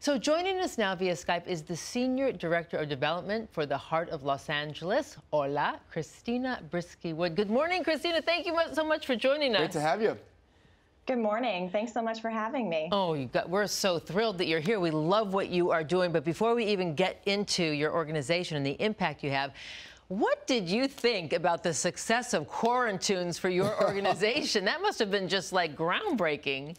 So joining us now via Skype is the Senior Director of Development for the Heart of Los Angeles. Hola, Christina Brisky-Wood. Good morning, Christina. Thank you so much for joining us. Great to have you. Good morning. Thanks so much for having me. Oh, we're so thrilled that you're here. We love what you are doing. But before we even get into your organization and the impact you have, what did you think about the success of Quarantunes for your organization? That must have been just like groundbreaking.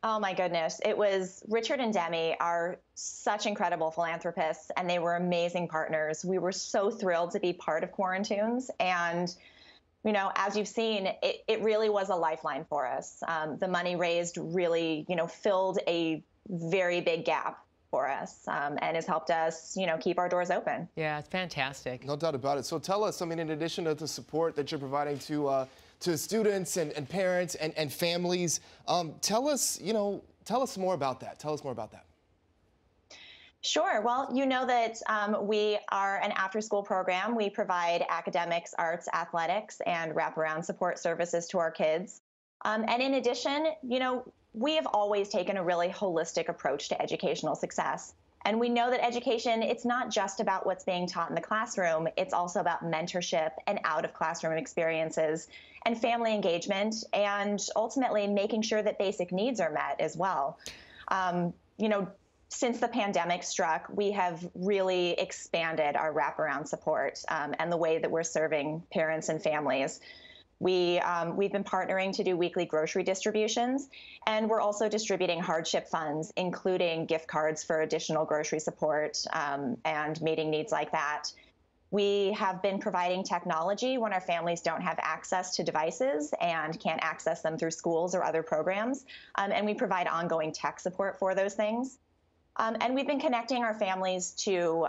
Oh my goodness. It was Richard and Demi are such incredible philanthropists, and they were amazing partners. We were so thrilled to be part of Quarantunes. And, you know, as you've seen, it really was a lifeline for us. The money raised really, filled a very big gap for us, and has helped us, keep our doors open. Yeah, it's fantastic. No doubt about it. So tell us, I mean, in addition to the support that you're providing to students and parents and families, tell us more about that. Tell us more about that. Sure. Well, you know that we are an after-school program. We provide academics, arts, athletics, and wraparound support services to our kids. And in addition, we have always taken a really holistic approach to educational success. And we know that education, it's not just about what's being taught in the classroom. It's also about mentorship and out-of-classroom experiences and family engagement, and ultimately making sure that basic needs are met as well. Since the pandemic struck, we have really expanded our wraparound support and the way that we're serving parents and families. We've been partnering to do weekly grocery distributions, and we're also distributing hardship funds, including gift cards for additional grocery support and meeting needs like that. We have been providing technology when our families don't have access to devices and can't access them through schools or other programs, and we provide ongoing tech support for those things. And we've been connecting our families to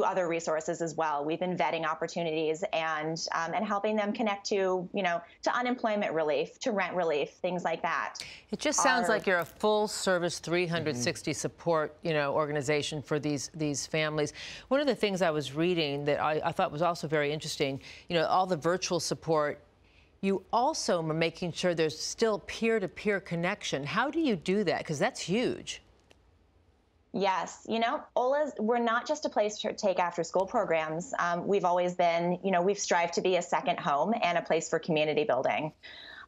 other resources as well. We've been vetting opportunities and helping them connect to unemployment relief, to rent relief, things like that. It just sounds like you're a full-service 360 support, organization for these families. One of the things I was reading that I thought was also very interesting, all the virtual support. You also are making sure there's still peer-to-peer connection. How do you do that? Because that's huge. Yes, OLA's, we're not just a place to take after-school programs. We've always been, we've strived to be a second home and a place for community building.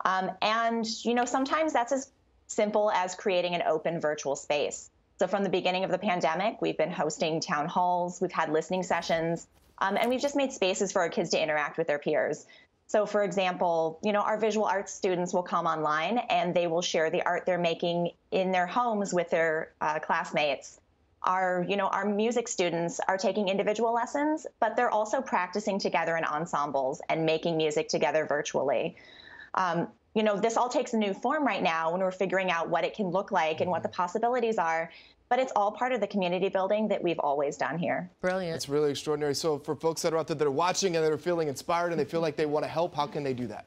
And sometimes that's as simple as creating an open virtual space. So from the beginning of the pandemic, we've been hosting town halls, we've had listening sessions, and we've just made spaces for our kids to interact with their peers. So, for example, our visual arts students will come online and they will share the art they're making in their homes with their classmates. Our music students are taking individual lessons, but they're also practicing together in ensembles and making music together virtually. This all takes a new form right now when we're figuring out what it can look like and what the possibilities are. But it's all part of the community building that we've always done here. Brilliant. It's really extraordinary. So for folks that are out there that are watching and that are feeling inspired and they feel like they want to help, how can they do that?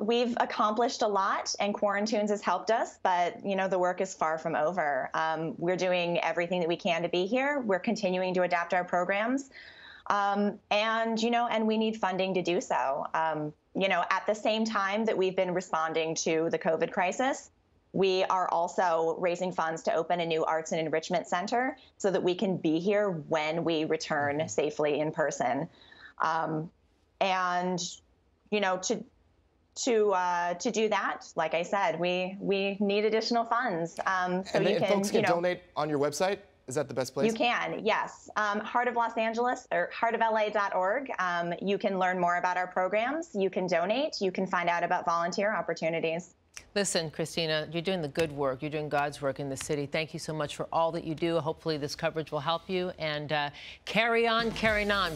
We've accomplished a lot, and Quarantunes has helped us, but, the work is far from over. We're doing everything that we can to be here. We're continuing to adapt our programs. And we need funding to do so. At the same time that we've been responding to the COVID crisis, we are also raising funds to open a new arts and enrichment center so that we can be here when we return safely in person. To do that, like I said, we need additional funds. Folks can donate on your website. Is that the best place? You can, yes. Heart of Los Angeles or heartofla.org. You can learn more about our programs. You can donate. You can find out about volunteer opportunities. Listen, Christina, you're doing the good work. You're doing God's work in the city. Thank you so much for all that you do. Hopefully this coverage will help you. And carry on,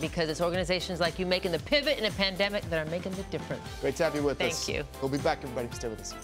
because it's organizations like you making the pivot in a pandemic that are making the difference. Great to have you with us. Thank you. We'll be back, everybody. Stay with us.